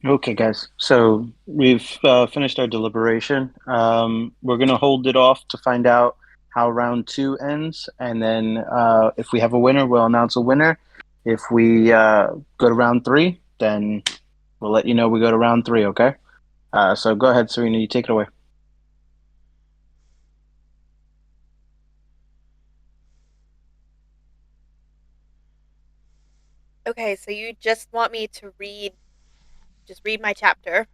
Okay, guys. So we've finished our deliberation. We're going to hold it off to find out how round two ends, and then if we have a winner, we'll announce a winner. If we go to round three, then we'll let you know we go to round three. Okay. So go ahead, Serena. You take it away. Okay, so you just want me to just read my chapter.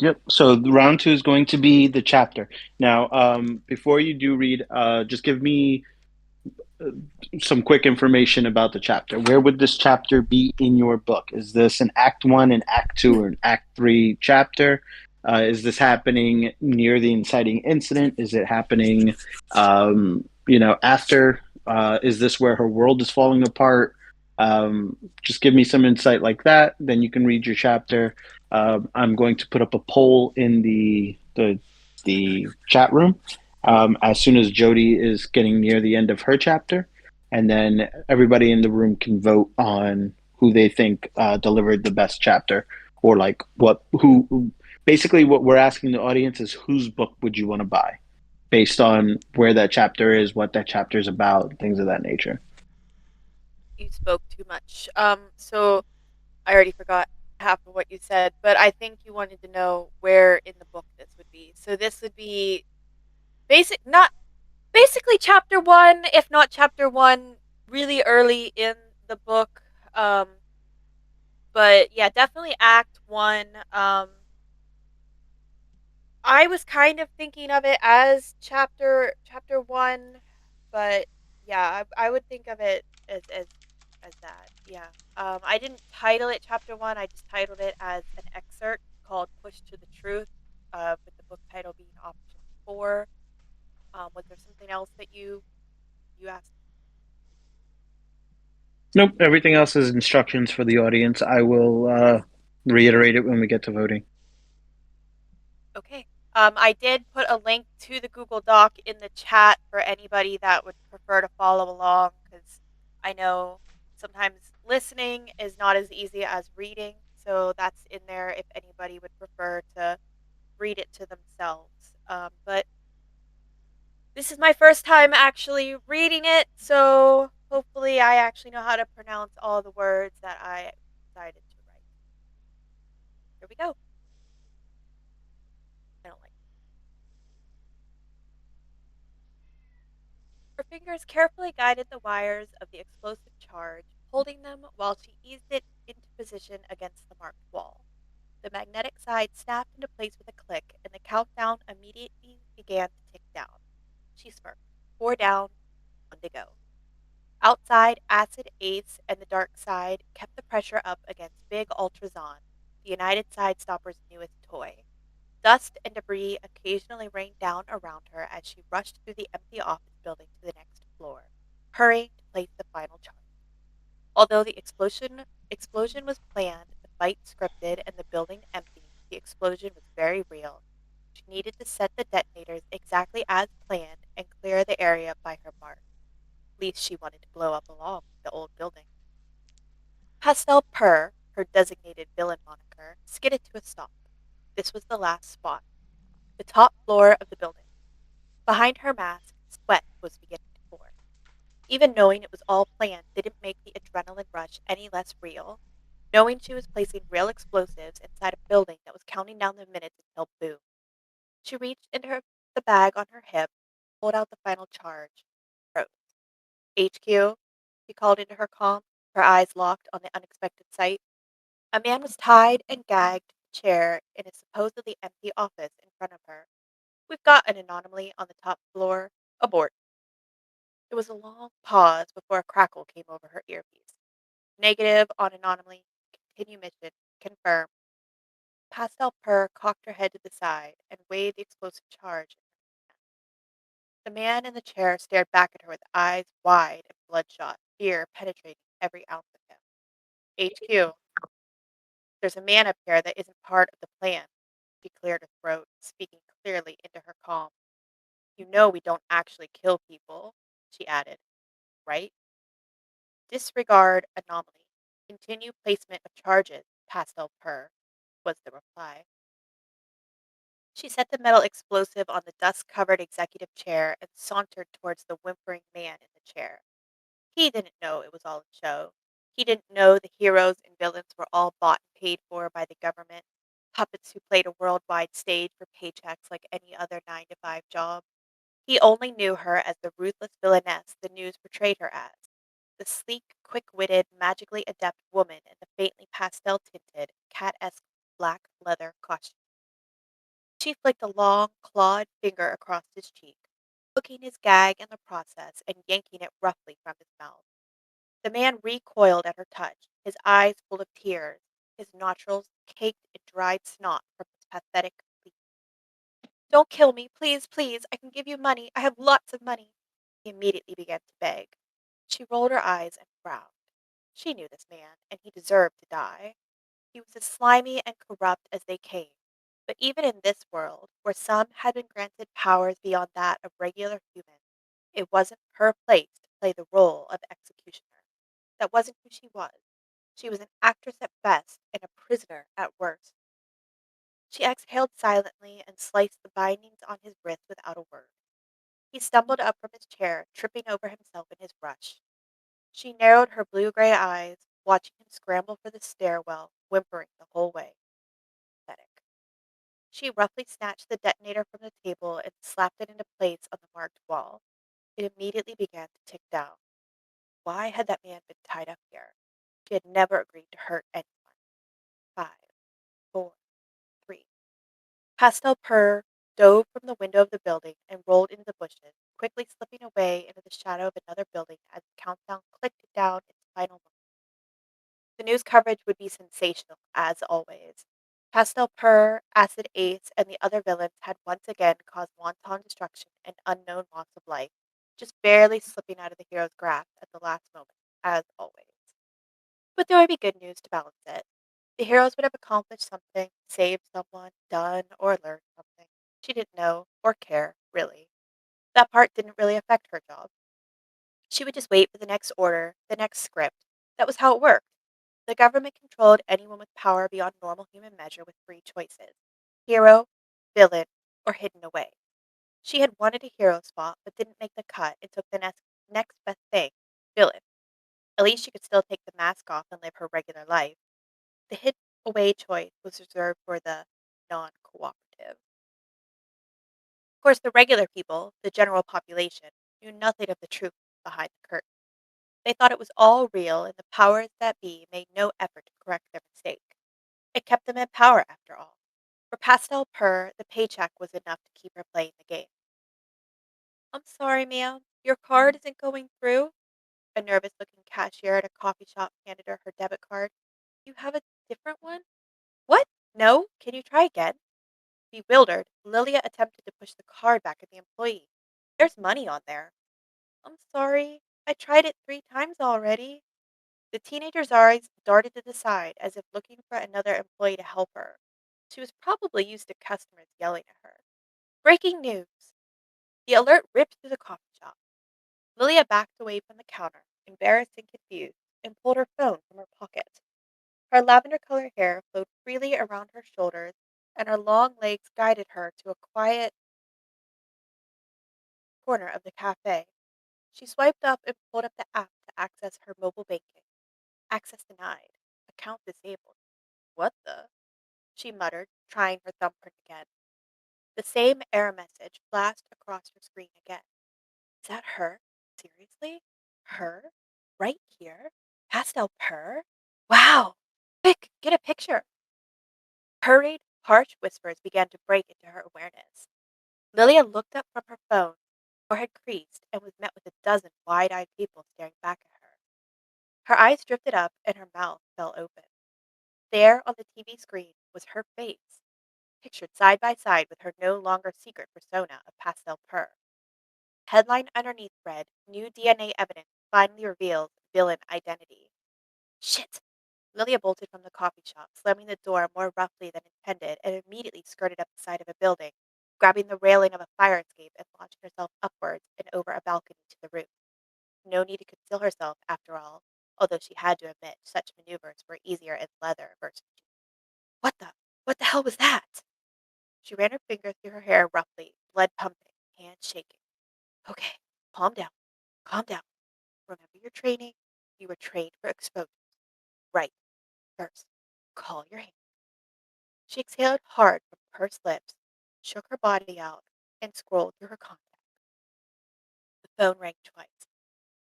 Yep. So the round two is going to be the chapter. Now, before you do read, just give me uh, some quick information about the chapter. Where would this chapter be in your book? Is this an Act One, an Act Two, or an Act Three chapter? Is this happening near the inciting incident? Is it happening, after? Is this where her world is falling apart? Just give me some insight like that. Then you can read your chapter. I'm going to put up a poll in the chat room as soon as Jody is getting near the end of her chapter, and then everybody in the room can vote on who they think delivered the best chapter, or like what who. Basically, what we're asking the audience is whose book would you want to buy, based on where that chapter is, what that chapter is about, things of that nature. You spoke too much. So I already forgot half of what you said, but I think you wanted to know where in the book this would be. So this would be not basically chapter one, if not chapter one, really early in the book. Um, but yeah, definitely act one. I was kind of thinking of it as chapter one, but yeah, I would think of it as that. Yeah. I didn't title it chapter one. I just titled it as an excerpt called "Push to the Truth," with the book title being option four. Was there something else that you asked? Nope, everything else is instructions for the audience. I will reiterate it when we get to voting. Okay. I did put a link to the Google Doc in the chat for anybody that would prefer to follow along because I know sometimes listening is not as easy as reading. So that's in there if anybody would prefer to read it to themselves. But this is my first time actually reading it, so hopefully I actually know how to pronounce all the words that I decided to write. Here we go. I don't like Her fingers carefully guided the wires of the explosive charge, holding them while she eased it into position against the marked wall. The magnetic side snapped into place with a click, and the countdown immediately began to tick down. She smirked. 4 down, 1 to go. Outside, Acid Ace and the Dark Side kept the pressure up against Big Ultrazon, the United Side Stopper's newest toy. Dust and debris occasionally rained down around her as she rushed through the empty office building to the next floor, hurrying to place the final charge. Although the explosion was planned, the fight scripted, and the building empty, the explosion was very real. She needed to set the detonators exactly as planned and clear the area by her mark. At least she wanted to blow up along with the old building. Pastel Purr, her designated villain moniker, skidded to a stop. This was the last spot, the top floor of the building. Behind her mask, sweat was beginning to pour. Even knowing it was all planned didn't make the adrenaline rush any less real. Knowing she was placing real explosives inside a building that was counting down the minutes until boom. She reached into the bag on her hip, pulled out the final charge, froze. HQ, she called into her comm, her eyes locked on the unexpected sight. A man was tied and gagged to the chair in a supposedly empty office in front of her. We've got an anomaly on the top floor. Abort. There was a long pause before a crackle came over her earpiece. Negative on anomaly. Continue mission. Confirm. Pastel Purr cocked her head to the side and weighed the explosive charge. The man in the chair stared back at her with eyes wide and bloodshot, fear penetrating every ounce of him. HQ, there's a man up here that isn't part of the plan. She cleared her throat, speaking clearly into her calm. You know we don't actually kill people, she added, right? Disregard anomaly. Continue placement of charges, Pastel Purr. was the reply. She set the metal explosive on the dust covered executive chair and sauntered towards the whimpering man in the chair. He didn't know it was all a show. He didn't know the heroes and villains were all bought and paid for by the government, puppets who played a worldwide stage for paychecks like any other 9 to 5 job. He only knew her as the ruthless villainess the news portrayed her as, the sleek, quick-witted, magically adept woman in the faintly pastel-tinted, cat-esque black leather costume. She flicked a long, clawed finger across his cheek, hooking his gag in the process and yanking it roughly from his mouth. The man recoiled at her touch, his eyes full of tears, his nostrils caked in dried snot from his pathetic pleat. "Don't kill me, please, please. I can give you money. I have lots of money." He immediately began to beg. She rolled her eyes and frowned. She knew this man, and he deserved to die. He was as slimy and corrupt as they came. But even in this world, where some had been granted powers beyond that of regular humans, it wasn't her place to play the role of executioner. That wasn't who she was. She was an actress at best and a prisoner at worst. She exhaled silently and sliced the bindings on his wrist without a word. He stumbled up from his chair, tripping over himself in his rush. She narrowed her blue-gray eyes, watching him scramble for the stairwell, whimpering the whole way. Pathetic. She roughly snatched the detonator from the table and slapped it into place on the marked wall. It immediately began to tick down. Why had that man been tied up here? She had never agreed to hurt anyone. 5, 4, 3. Pastel Purr dove from the window of the building and rolled into the bushes, quickly slipping away into the shadow of another building as the countdown clicked down its final moment. The news coverage would be sensational, as always. Pastel Purr, Acid Ace, and the other villains had once again caused wanton destruction and unknown loss of life, just barely slipping out of the hero's grasp at the last moment, as always. But there would be good news to balance it. The heroes would have accomplished something, saved someone, done or learned something. She didn't know or care, really. That part didn't really affect her job. She would just wait for the next order, the next script. That was how it worked. The government controlled anyone with power beyond normal human measure with three choices: hero, villain, or hidden away. She had wanted a hero spot but didn't make the cut and took the next best thing: villain. At least she could still take the mask off and live her regular life. The hidden away choice was reserved for the non cooperative. Of course, the regular people, the general population, knew nothing of the truth behind the curtain. They thought it was all real, and the powers that be made no effort to correct their mistake. It kept them in power, after all. For Pastel Purr, the paycheck was enough to keep her playing the game. "I'm sorry, ma'am. Your card isn't going through." A nervous looking cashier at a coffee shop handed her her debit card. "You have a different one?" "What? No? Can you try again?" Bewildered, Lilia attempted to push the card back at the employee. "There's money on there." "I'm sorry. I tried it 3 times already." The teenager's eyes darted to the side as if looking for another employee to help her. She was probably used to customers yelling at her. Breaking news! The alert ripped through the coffee shop. Lilia backed away from the counter, embarrassed and confused, and pulled her phone from her pocket. Her lavender-colored hair flowed freely around her shoulders, and her long legs guided her to a quiet corner of the cafe. She swiped up and pulled up the app to access her mobile banking. Access denied. Account disabled. What the? She muttered, trying her thumbprint again. The same error message flashed across her screen again. Is that her? Seriously? Her? Right here? Pastel Purr? Wow! Quick, get a picture! Hurried, harsh whispers began to break into her awareness. Lilia looked up from her phone, forehead creased, and was met with a dozen wide-eyed people staring back at her. Her eyes drifted up and her mouth fell open. There on the TV screen was her face, pictured side by side with her no longer secret persona of Pastel Purr. Headline underneath read, "New DNA evidence finally reveals villain identity." Shit! Lilia bolted from the coffee shop, slamming the door more roughly than intended, and immediately skirted up the side of a building, grabbing the railing of a fire escape and launching herself upwards and over a balcony to the roof. No need to conceal herself, after all, although she had to admit such maneuvers were easier in leather versus jeans. What the? hell was that? She ran her finger through her hair roughly, blood pumping, hands shaking. Okay, calm down. Calm down. Remember your training? You were trained for exposure. Right. First, call your hand. She exhaled hard from pursed lips, shook her body out, and scrolled through her contacts. The phone rang twice.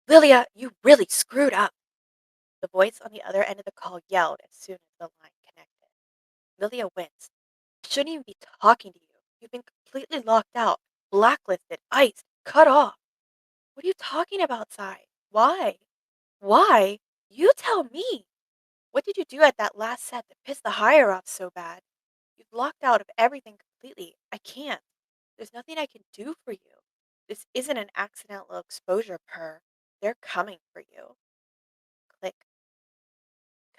Lilia, you really screwed up. The voice on the other end of the call yelled as soon as the line connected. Lilia winced. I shouldn't even be talking to you. You've been completely locked out, blacklisted, iced, cut off. What are you talking about, Sai? Why? Why? You tell me. What did you do at that last set that pissed the higher ups so bad? You've locked out of everything completely. I can't. There's nothing I can do for you. This isn't an accidental exposure, Per. They're coming for you. Click.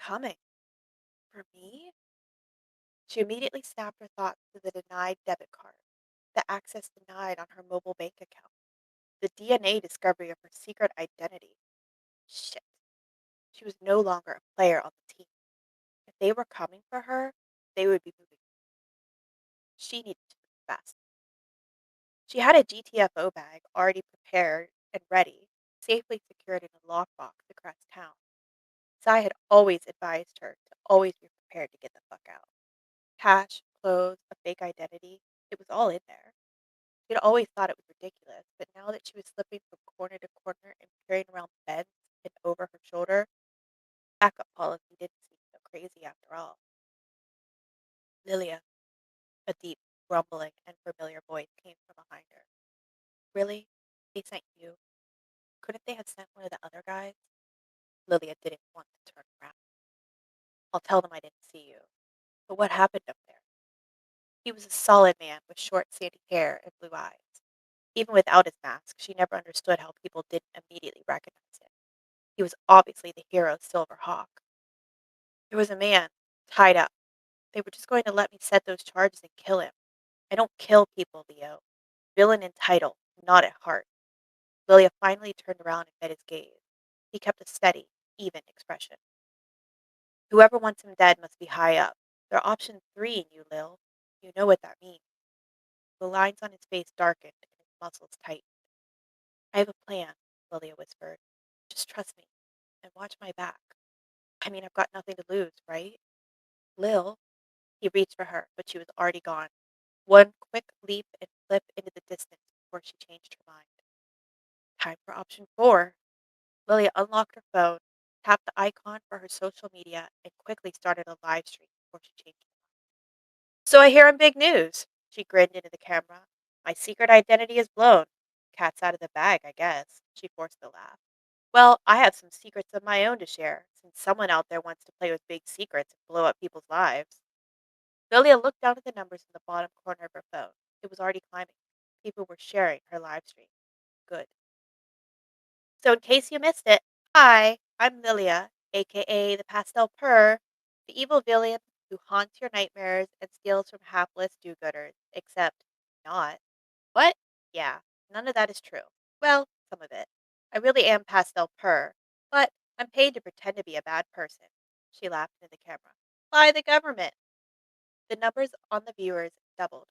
Coming. For me? She immediately snapped her thoughts to the denied debit card, the access denied on her mobile bank account, the DNA discovery of her secret identity. Shit. She was no longer a player on the team. If they were coming for her, they would be moving. She needed to move fast. She had a GTFO bag already prepared and ready, safely secured in a lockbox across town. Sai had always advised her to always be prepared to get the fuck out. Cash, clothes, a fake identity, it was all in there. She'd always thought it was ridiculous, but now that she was slipping from corner to corner and peering around bends and over her shoulder, backup policy didn't seem so crazy after all. Lilia, a deep, rumbling, and familiar voice came from behind her. Really? They sent you? Couldn't they have sent one of the other guys? Lilia didn't want to turn around. I'll tell them I didn't see you. But what happened up there? He was a solid man with short, sandy hair and blue eyes. Even without his mask, she never understood how people didn't immediately recognize him. He was obviously the hero Silver Hawk. There was a man, tied up. They were just going to let me set those charges and kill him. I don't kill people, Leo. Villain in title, not at heart. Lilia finally turned around and met his gaze. He kept a steady, even expression. Whoever wants him dead must be high up. They're option 3 in you, Lil. You know what that means. The lines on his face darkened and his muscles tightened. I have a plan, Lilia whispered. Just trust me and watch my back. I mean, I've got nothing to lose, right? Lil. He reached for her, but she was already gone. One quick leap and flip into the distance before she changed her mind. Time for option 4. Lilia unlocked her phone, tapped the icon for her social media, and quickly started a live stream before she changed her mind. So I hear I'm big news. She grinned into the camera. My secret identity is blown. Cat's out of the bag, I guess. She forced a laugh. Well, I have some secrets of my own to share, since someone out there wants to play with big secrets and blow up people's lives. Lilia looked down at the numbers in the bottom corner of her phone. It was already climbing. People were sharing her live stream. Good. So, in case you missed it, hi, I'm Lilia, aka the Pastel Purr, the evil villain who haunts your nightmares and steals from hapless do gooders, except not. What? Yeah, none of that is true. Well, some of it. I really am Pastel Purr, but I'm paid to pretend to be a bad person. She laughed into the camera. By the government. The numbers on the viewers doubled,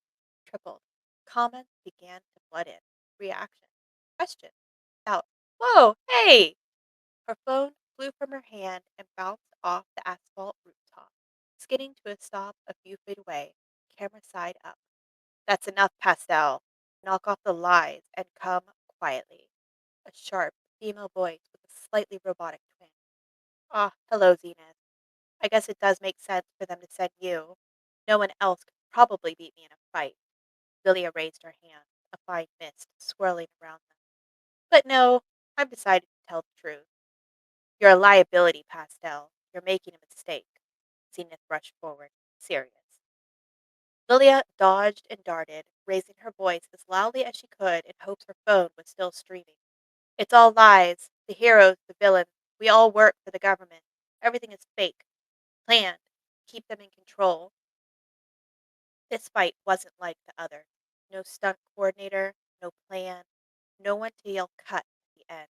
tripled. Comments began to flood in. Reactions, questions, doubt. Whoa, hey! Her phone flew from her hand and bounced off the asphalt rooftop, skidding to a stop a few feet away, camera side up. That's enough, Pastel. Knock off the lies and come quietly. A sharp female voice with a slightly robotic twang. Ah, hello, Zenith. I guess it does make sense for them to send you. No one else could probably beat me in a fight. Lilia raised her hand, a fine mist swirling around them. But no, I've decided to tell the truth. You're a liability, Pastel. You're making a mistake. Zenith rushed forward, serious. Lilia dodged and darted, raising her voice as loudly as she could in hopes her phone was still streaming. It's all lies. The heroes, the villains, we all work for the government. Everything is fake, planned, keep them in control. This fight wasn't like the others. No stunt coordinator, no plan, no one to yell cut at the end.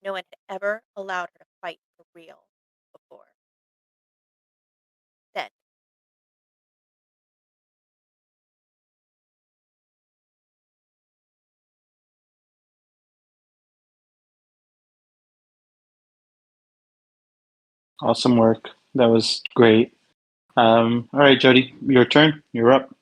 No one had ever allowed her to fight for real before. Then Awesome work. That was great. All right, Jody, your turn. You're up.